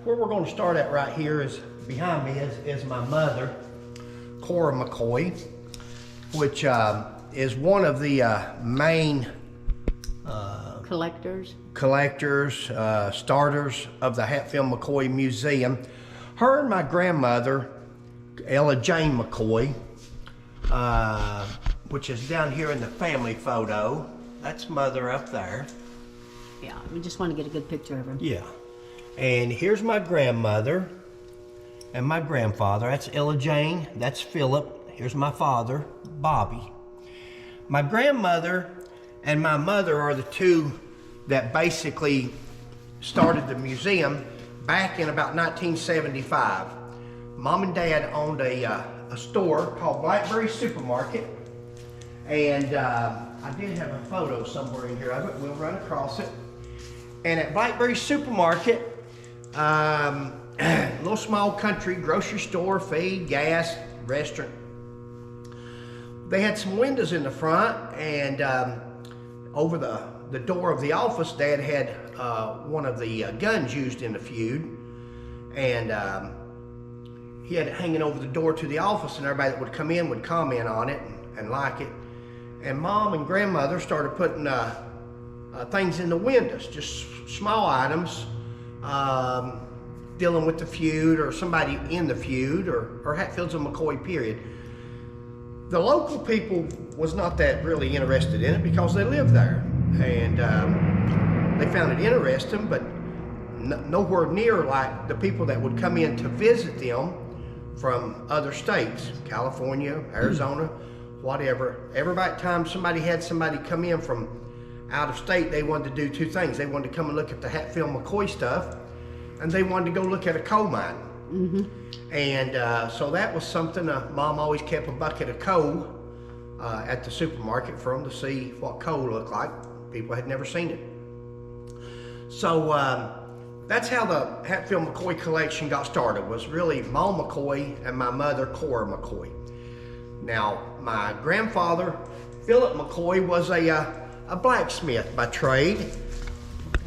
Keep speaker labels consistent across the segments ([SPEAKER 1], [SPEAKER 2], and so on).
[SPEAKER 1] Where we're going to start at right here is behind me is my mother, Cora McCoy, which is one of the main collectors, starters of the Hatfield and McCoy Museum. Her and my grandmother, Ella Jane McCoy, which is down here in the family photo. That's mother up there.
[SPEAKER 2] Yeah, we just want to get a good picture of her.
[SPEAKER 1] Yeah. And here's my grandmother and my grandfather. That's Ella Jane, that's Philip. Here's my father, Bobby. My grandmother and my mother are the two that basically started the museum back in about 1975. Mom and Dad owned a store called Blackberry Supermarket, and I did have a photo somewhere in here of it. We'll run across it. And at Blackberry Supermarket, little small country grocery store, feed, gas, restaurant. They had some windows in the front, and over the door of the office, Dad had one of the guns used in the feud, and he had it hanging over the door to the office, and everybody that would come in would comment on it and like it. And Mom and Grandmother started putting things in the windows, just small items, dealing with the feud or somebody in the feud or Hatfields and McCoy period. The local people was not that really interested in it because they lived there, and they found it interesting, but nowhere near like the people that would come in to visit them from other states, California, Arizona, whatever. Every time somebody had somebody come in from out of state, they wanted to do two things. They wanted to come and look at the Hatfield McCoy stuff, and they wanted to go look at a coal mine. And so that was something. Mom always kept a bucket of coal at the supermarket for them to see what coal looked like. People had never seen it. So that's how the Hatfield McCoy collection got started, was really Mom McCoy and my mother, Cora McCoy. Now, my grandfather, Philip McCoy, was a blacksmith by trade.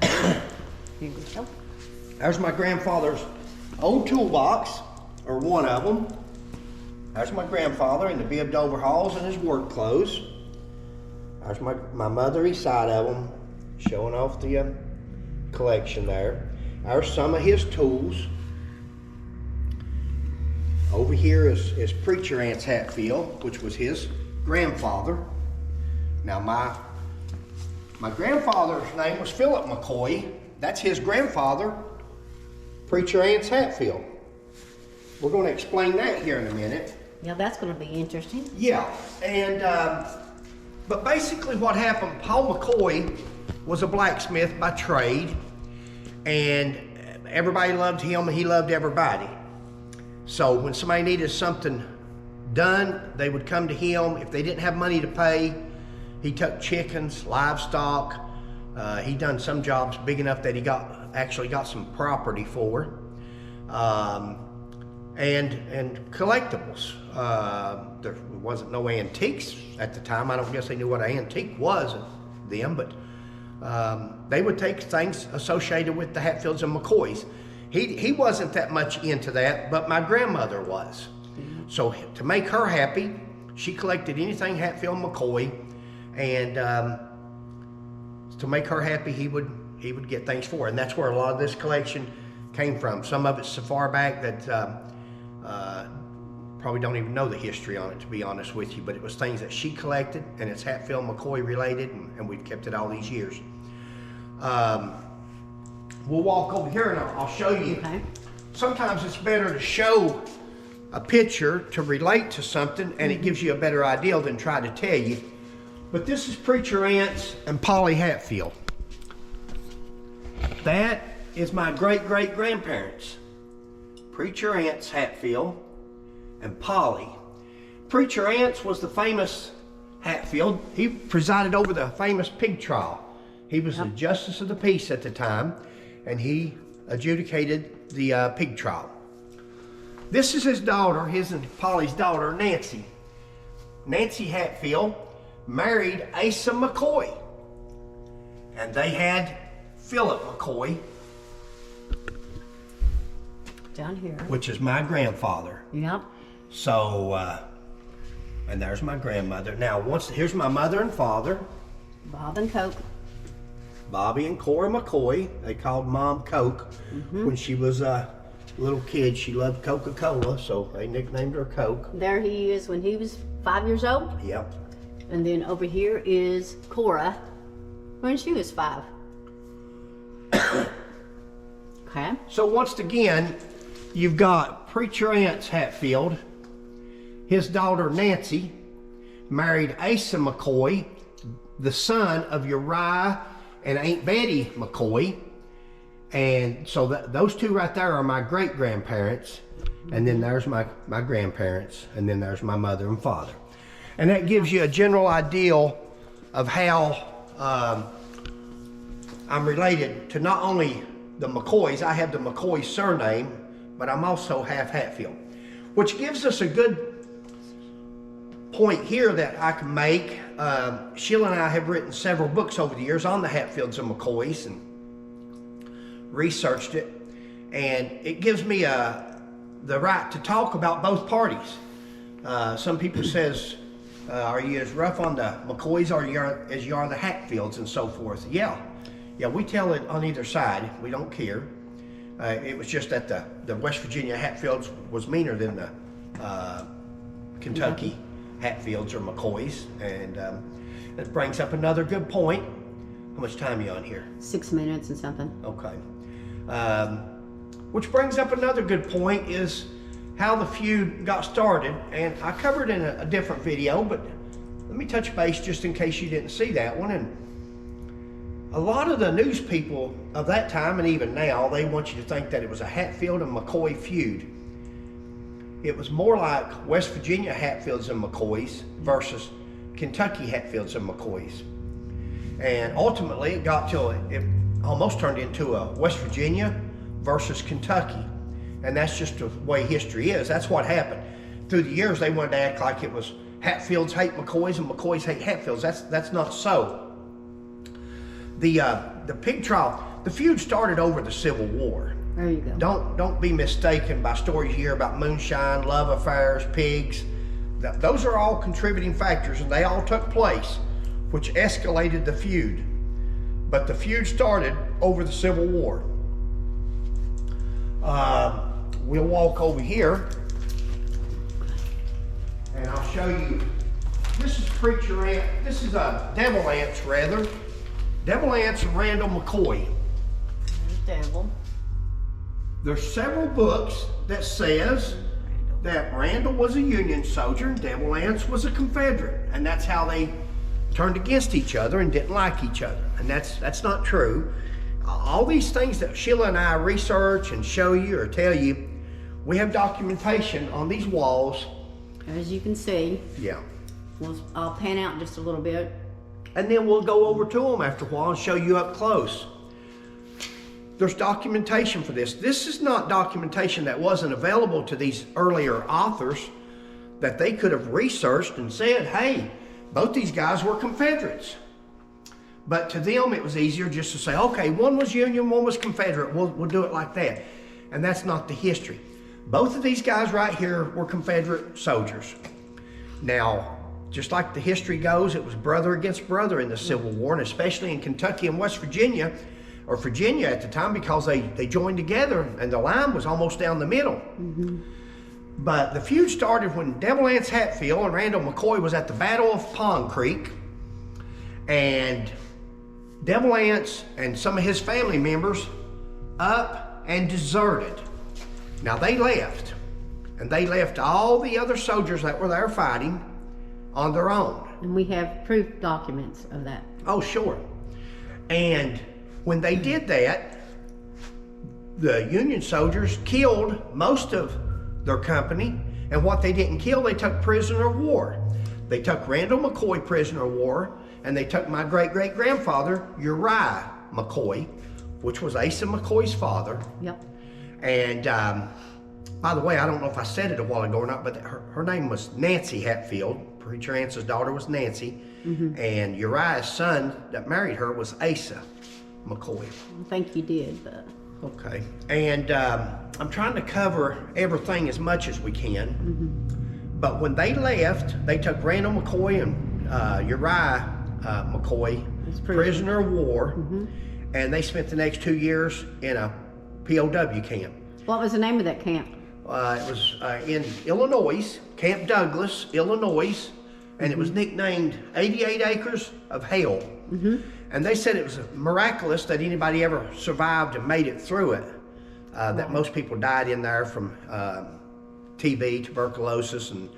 [SPEAKER 2] Here we go.
[SPEAKER 1] There's my grandfather's old toolbox, or one of them. There's my grandfather in the bibbed overalls and his work clothes. There's my mother inside of them, showing off the collection there. There's some of his tools. Over here is Preacher Aunt's Hatfield, which was his grandfather. Now my grandfather's name was Philip McCoy. That's his grandfather, Preacher Aunt's Hatfield. We're going to explain that here in a minute.
[SPEAKER 2] Yeah, that's going to be interesting.
[SPEAKER 1] Yeah, and but basically what happened, Paul McCoy was a blacksmith by trade, and everybody loved him and he loved everybody. So when somebody needed something done, they would come to him. If they didn't have money to pay, he took chickens, livestock. He done some jobs big enough that he actually got some property for, and collectibles. There wasn't no antiques at the time. I don't guess they knew what an antique was then, but they would take things associated with the Hatfields and McCoys. He wasn't that much into that, but my grandmother was. So to make her happy, she collected anything Hatfield and McCoy, and to make her happy, he would get things for her. And that's where a lot of this collection came from. Some of it's so far back that probably don't even know the history on it, to be honest with you, but it was things that she collected, and it's Hatfield and McCoy related, and we've kept it all these years. We'll walk over here and I'll show you.
[SPEAKER 2] Okay.
[SPEAKER 1] Sometimes it's better to show a picture to relate to something, and it gives you a better idea than try to tell you. But this is Preacher Aunt's and Polly Hatfield. That is my great-great-grandparents, Preacher Aunt's Hatfield and Polly. Preacher Aunt's was the famous Hatfield. He presided over the famous pig trial. He was the justice of the peace at the time, and he adjudicated the pig trial. This is his daughter, his and Polly's daughter, Nancy. Nancy Hatfield married Asa McCoy, and they had Philip McCoy.
[SPEAKER 2] Down here.
[SPEAKER 1] which is my grandfather.
[SPEAKER 2] Yep.
[SPEAKER 1] So, and there's my grandmother. Now, here's my mother and father,
[SPEAKER 2] Bob and Coke.
[SPEAKER 1] Bobby and Cora McCoy. They called Mom Coke. When she was a little kid. She loved Coca-Cola, so they nicknamed her Coke.
[SPEAKER 2] There he is when he was 5 years old.
[SPEAKER 1] Yep.
[SPEAKER 2] And then over here is Cora when she was 5. Okay.
[SPEAKER 1] So once again, you've got Preacher Aunt Hatfield. His daughter Nancy married Asa McCoy, the son of Uriah and Aunt Betty McCoy. And so those two right there are my great-grandparents. And then there's my grandparents. And then there's my mother and father. And that gives you a general idea of how I'm related to not only the McCoys. I have the McCoy surname, but I'm also half Hatfield, which gives us a good point here that I can make. Sheila and I have written several books over the years on the Hatfields and McCoys and researched it, and it gives me the right to talk about both parties. Some people says, are you as rough on the McCoys as you are the Hatfields and so forth? Yeah, we tell it on either side. We don't care. It was just that the West Virginia Hatfields was meaner than the Kentucky Hatfields or McCoys, and it brings up another good point. How much time are you on here?
[SPEAKER 2] 6 minutes and something.
[SPEAKER 1] Okay. Which brings up another good point is how the feud got started, and I covered in a different video, but let me touch base just in case you didn't see that one. And a lot of the news people of that time, and even now, they want you to think that it was a Hatfield and McCoy feud. It was more like West Virginia Hatfields and McCoys versus Kentucky Hatfields and McCoys. And ultimately it almost turned into a West Virginia versus Kentucky. And that's just the way history is. That's what happened. Through the years, they wanted to act like it was Hatfields hate McCoys and McCoys hate Hatfields. That's not so. The pig trial, the feud started over the Civil War.
[SPEAKER 2] There you go.
[SPEAKER 1] Don't be mistaken by stories you hear about moonshine, love affairs, pigs. Those are all contributing factors, and they all took place, which escalated the feud. But the feud started over the Civil War. We'll walk over here, and I'll show you. This is Preacher Aunt. This is a Devil Ants, rather. Devil Ants and Randall McCoy.
[SPEAKER 2] There's Devil.
[SPEAKER 1] There's several books that says that Randall was a Union soldier and Devil Ants was a Confederate, and that's how they turned against each other and didn't like each other. And that's not true. All these things that Sheila and I research and show you or tell you, we have documentation on these walls.
[SPEAKER 2] As you can see.
[SPEAKER 1] Yeah.
[SPEAKER 2] I'll pan out just a little bit.
[SPEAKER 1] And then we'll go over to them after a while and show you up close. There's documentation for this. This is not documentation that wasn't available to these earlier authors that they could have researched and said, hey, both these guys were Confederates. But to them, it was easier just to say, okay, one was Union, one was Confederate. We'll do it like that. And that's not the history. Both of these guys right here were Confederate soldiers. Now, just like the history goes, it was brother against brother in the Civil War, and especially in Kentucky and West Virginia, or Virginia at the time, because they joined together and the line was almost down the middle. Mm-hmm. But the feud started when Devil Ants Hatfield and Randall McCoy was at the Battle of Pond Creek, and Devil Ants and some of his family members up and deserted. Now they left, and they left all the other soldiers that were there fighting on their own.
[SPEAKER 2] And we have proof documents of that.
[SPEAKER 1] Oh, sure. And when they did that, the Union soldiers killed most of their company, and what they didn't kill, they took prisoner of war. They took Randall McCoy prisoner of war, and they took my great-great-grandfather, Uriah McCoy, which was Asa McCoy's father.
[SPEAKER 2] Yep.
[SPEAKER 1] And by the way, I don't know if I said it a while ago or not, but her name was Nancy Hatfield. Preacher Aunt's daughter was Nancy. Mm-hmm. And Uriah's son that married her was Asa McCoy.
[SPEAKER 2] I think you did, but...
[SPEAKER 1] Okay. And I'm trying to cover everything as much as we can. But when they left, they took Randall McCoy and Uriah McCoy, prisoner of war, and they spent the next 2 years in a POW camp.
[SPEAKER 2] What was the name of that camp?
[SPEAKER 1] It was in Illinois, Camp Douglas, Illinois, and it was nicknamed 88 Acres of Hell. And they said it was miraculous that anybody ever survived and made it through it. That most people died in there from TB, tuberculosis, and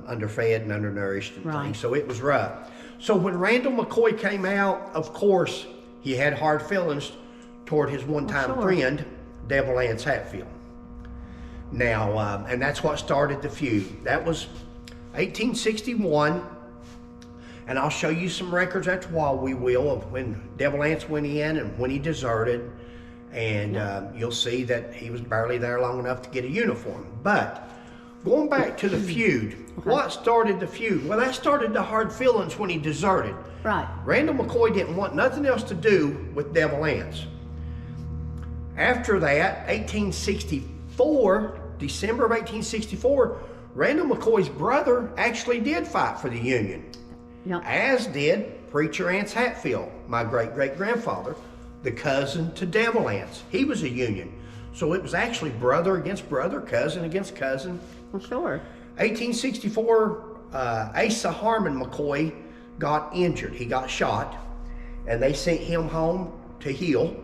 [SPEAKER 1] underfed and undernourished and things. So it was rough. So when Randall McCoy came out, of course, he had hard feelings toward his one-time friend, Devil Anse Hatfield. Now, and that's what started the feud. That was 1861, and I'll show you some records after a while, we will, of when Devil Anse went in and when he deserted, and you'll see that he was barely there long enough to get a uniform. But going back to the feud, what started the feud? Well, that started the hard feelings when he deserted.
[SPEAKER 2] Right.
[SPEAKER 1] Randall McCoy didn't want nothing else to do with Devil Anse. After that, 1864, December of 1864, Randall McCoy's brother actually did fight for the Union, as did Preacher Anse Hatfield, my great-great-grandfather, the cousin to Devil Anse. He was a Union. So it was actually brother against brother, cousin against cousin.
[SPEAKER 2] Well, sure.
[SPEAKER 1] 1864, Asa Harmon McCoy got injured. He got shot, and they sent him home to heal.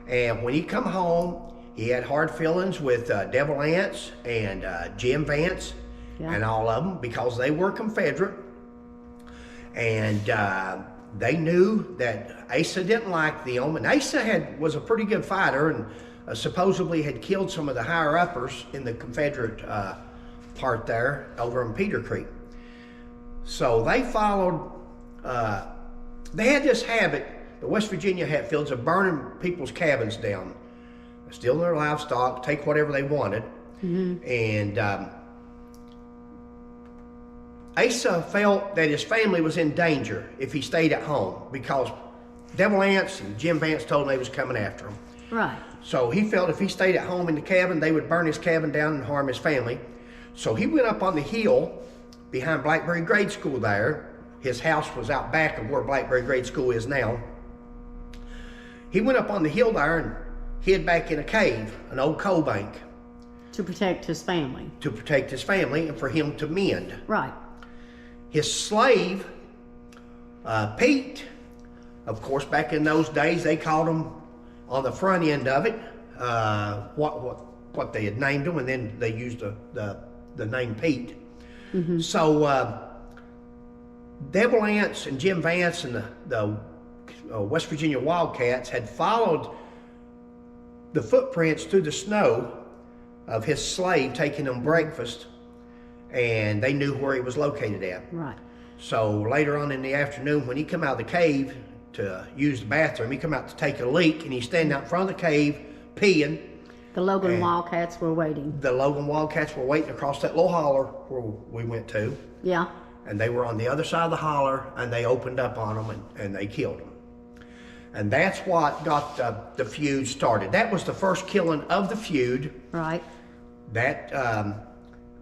[SPEAKER 1] And when he come home, he had hard feelings with Devil Anse and Jim Vance and all of them because they were Confederate. And they knew that Asa didn't like them. And Asa was a pretty good fighter and supposedly had killed some of the higher-uppers in the Confederate part there over in Peter Creek. So they followed, they had this habit, the West Virginia Hatfields, of burning people's cabins down, stealing their livestock, take whatever they wanted. And Asa felt that his family was in danger if he stayed at home because Devil Anse and Jim Vance told him they was coming after him.
[SPEAKER 2] Right.
[SPEAKER 1] So he felt if he stayed at home in the cabin, they would burn his cabin down and harm his family. So he went up on the hill behind Blackberry Grade School there. His house was out back of where Blackberry Grade School is now. He went up on the hill there and hid back in a cave, an old coal bank.
[SPEAKER 2] To protect his family.
[SPEAKER 1] To protect his family and for him to mend.
[SPEAKER 2] Right.
[SPEAKER 1] His slave, Pete, of course, back in those days, they called him on the front end of it, what they had named him, and then they used the name Pete. So Devil Anse and Jim Vance and the West Virginia Wildcats had followed the footprints through the snow of his slave taking them breakfast, and they knew where he was located at.
[SPEAKER 2] Right.
[SPEAKER 1] So later on in the afternoon, when he come out of the cave to use the bathroom, he come out to take a leak, and he's standing out in front of the cave peeing.
[SPEAKER 2] The Logan Wildcats were waiting.
[SPEAKER 1] The Logan Wildcats were waiting across that little holler where we went to.
[SPEAKER 2] Yeah.
[SPEAKER 1] And they were on the other side of the holler, and they opened up on them, and they killed them. And that's what got the feud started. That was the first killing of the feud.
[SPEAKER 2] Right.
[SPEAKER 1] That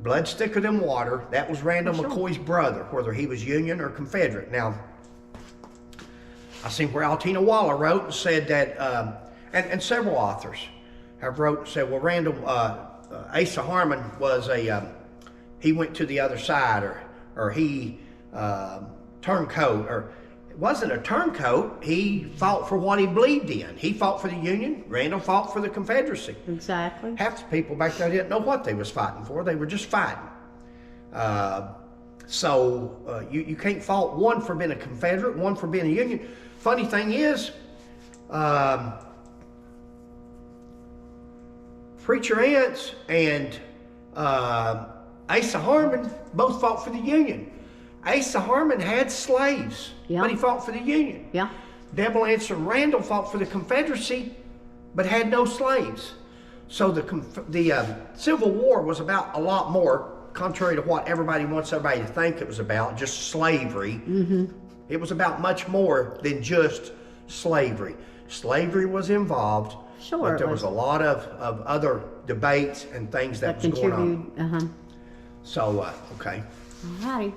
[SPEAKER 1] blood thicker than water, that was Randall McCoy's brother, whether he was Union or Confederate. Now, I seen where Altina Waller wrote and said that, and several authors have wrote and said, well, Randall, Asa Harmon was he went to the other side, or he turncoat, or it wasn't a turncoat, he fought for what he believed in. He fought for the Union, Randall fought for the Confederacy.
[SPEAKER 2] Exactly.
[SPEAKER 1] Half the people back there didn't know what they was fighting for, they were just fighting. So you can't fault one for being a Confederate, one for being a Union. Funny thing is, Preacher Anse and Asa Harmon both fought for the Union. Asa Harmon had slaves, but he fought for the Union.
[SPEAKER 2] Yeah.
[SPEAKER 1] Devil Anse and Randall fought for the Confederacy, but had no slaves. So the Civil War was about a lot more, contrary to what everybody wants everybody to think it was about, just slavery. It was about much more than just slavery. slavery was involved.
[SPEAKER 2] Sure,
[SPEAKER 1] But there
[SPEAKER 2] it
[SPEAKER 1] was
[SPEAKER 2] was.
[SPEAKER 1] a lot of other debates and things that was going on.
[SPEAKER 2] Contributed.
[SPEAKER 1] So, okay.
[SPEAKER 2] Alrighty.